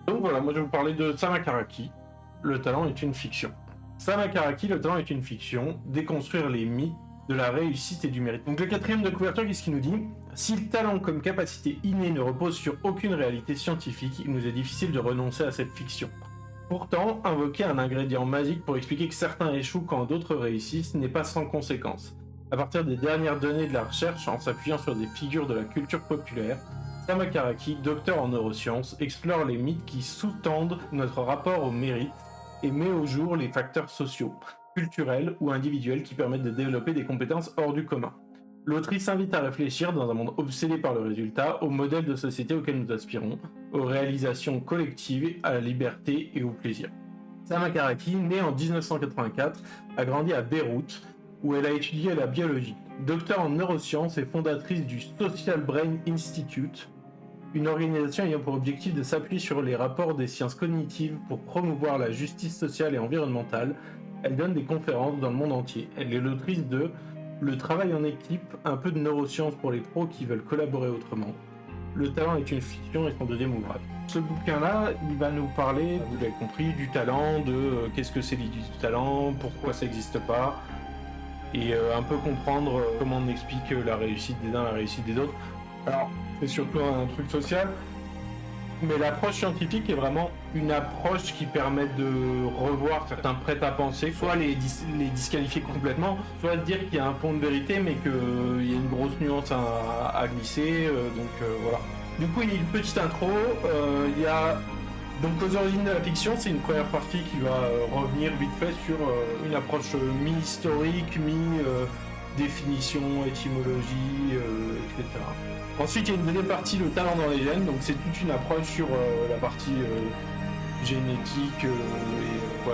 Donc voilà, moi je vais vous parler de Samakaraki, le talent est une fiction. Samakaraki, le talent est une fiction, déconstruire les mythes de la réussite et du mérite. Donc le quatrième de couverture, qu'est-ce qu'il nous dit? Si le talent comme capacité innée ne repose sur aucune réalité scientifique, il nous est difficile de renoncer à cette fiction. Pourtant, invoquer un ingrédient magique pour expliquer que certains échouent quand d'autres réussissent n'est pas sans conséquence. À partir des dernières données de la recherche, en s'appuyant sur des figures de la culture populaire, Samakaraki, docteur en neurosciences, explore les mythes qui sous-tendent notre rapport au mérite et met au jour les facteurs sociaux, culturels ou individuels qui permettent de développer des compétences hors du commun. L'autrice invite à réfléchir, dans un monde obsédé par le résultat, au modèle de société auquel nous aspirons, aux réalisations collectives, à la liberté et au plaisir. Samakaraki, née en 1984, a grandi à Beyrouth, où elle a étudié la biologie. Docteur en neurosciences et fondatrice du Social Brain Institute, une organisation ayant pour objectif de s'appuyer sur les rapports des sciences cognitives pour promouvoir la justice sociale et environnementale, elle donne des conférences dans le monde entier. Elle est l'autrice de Le travail en équipe, un peu de neurosciences pour les pros qui veulent collaborer autrement. Le talent est une fiction et son deuxième ouvrage. Ce bouquin-là, il va nous parler, vous l'avez compris, du talent, de qu'est-ce que c'est l'idée du talent, pourquoi ça n'existe pas, et un peu comprendre comment on explique la réussite des uns, la réussite des autres. Alors, c'est surtout un truc social, mais l'approche scientifique est vraiment une approche qui permet de revoir certains prêts-à-penser, soit les disqualifier complètement, soit se dire qu'il y a un fond de vérité, mais qu'il y a une grosse nuance à glisser, voilà. Du coup, il y a une petite intro, il y a... Donc aux origines de la fiction, c'est une première partie qui va revenir vite fait sur une approche mi-historique, mi-définition, étymologie, etc. Ensuite, il y a une deuxième partie, le talent dans les gènes, donc c'est toute une approche sur la partie génétique,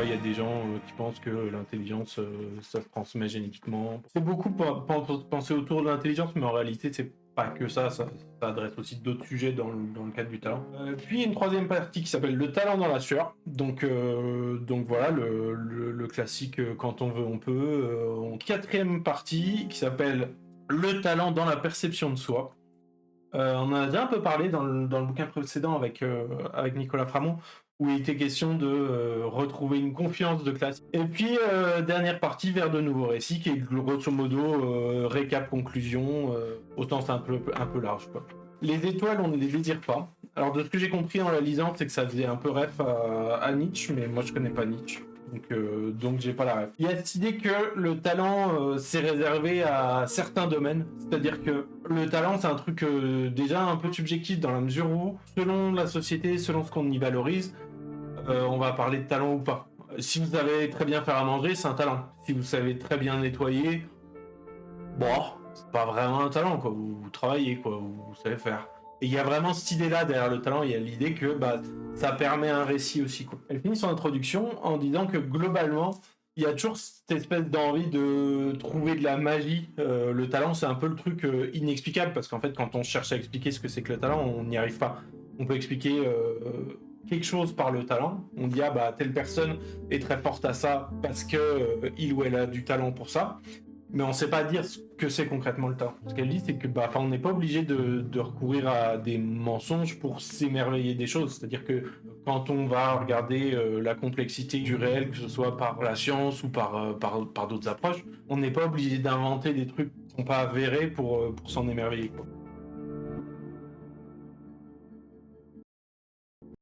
il y a des gens qui pensent que l'intelligence, ça se transmet génétiquement. C'est beaucoup penser autour de l'intelligence, mais en réalité, c'est pas que ça adresse aussi d'autres sujets dans le cadre du talent. Puis il y a une troisième partie qui s'appelle le talent dans la sueur. Donc voilà, le classique quand on veut on peut. Quatrième partie qui s'appelle le talent dans la perception de soi. On en a déjà un peu parlé dans le bouquin précédent avec Nicolas Framont, où il était question de retrouver une confiance de classe. Et puis, dernière partie, vers de nouveaux récits, qui est grosso modo récap, conclusion, autant c'est un peu large, quoi. Les étoiles, on ne les désire pas. Alors, de ce que j'ai compris en la lisant, c'est que ça faisait un peu ref à Nietzsche, mais moi je connais pas Nietzsche. Donc j'ai pas la ref. Il y a cette idée que le talent c'est réservé à certains domaines, c'est-à-dire que le talent c'est un truc déjà un peu subjectif dans la mesure où, selon la société, selon ce qu'on y valorise, on va parler de talent ou pas. Si vous savez très bien faire à manger, c'est un talent. Si vous savez très bien nettoyer, bon, c'est pas vraiment un talent, quoi. Vous travaillez, quoi, vous savez faire. Et il y a vraiment cette idée-là derrière le talent, il y a l'idée que ça permet un récit aussi, quoi. Elle finit son introduction en disant que globalement, il y a toujours cette espèce d'envie de trouver de la magie. Le talent, c'est un peu le truc inexplicable, parce qu'en fait, quand on cherche à expliquer ce que c'est que le talent, on n'y arrive pas. On peut expliquer quelque chose par le talent. On dit, telle personne est très forte à ça parce que il ou elle a du talent pour ça. Mais on ne sait pas dire ce que c'est concrètement le talent. Ce qu'elle dit, c'est que on n'est pas obligé de recourir à des mensonges pour s'émerveiller des choses. C'est-à-dire que quand on va regarder la complexité du réel, que ce soit par la science ou par d'autres approches, on n'est pas obligé d'inventer des trucs qui ne sont pas avérés pour s'en émerveiller, quoi.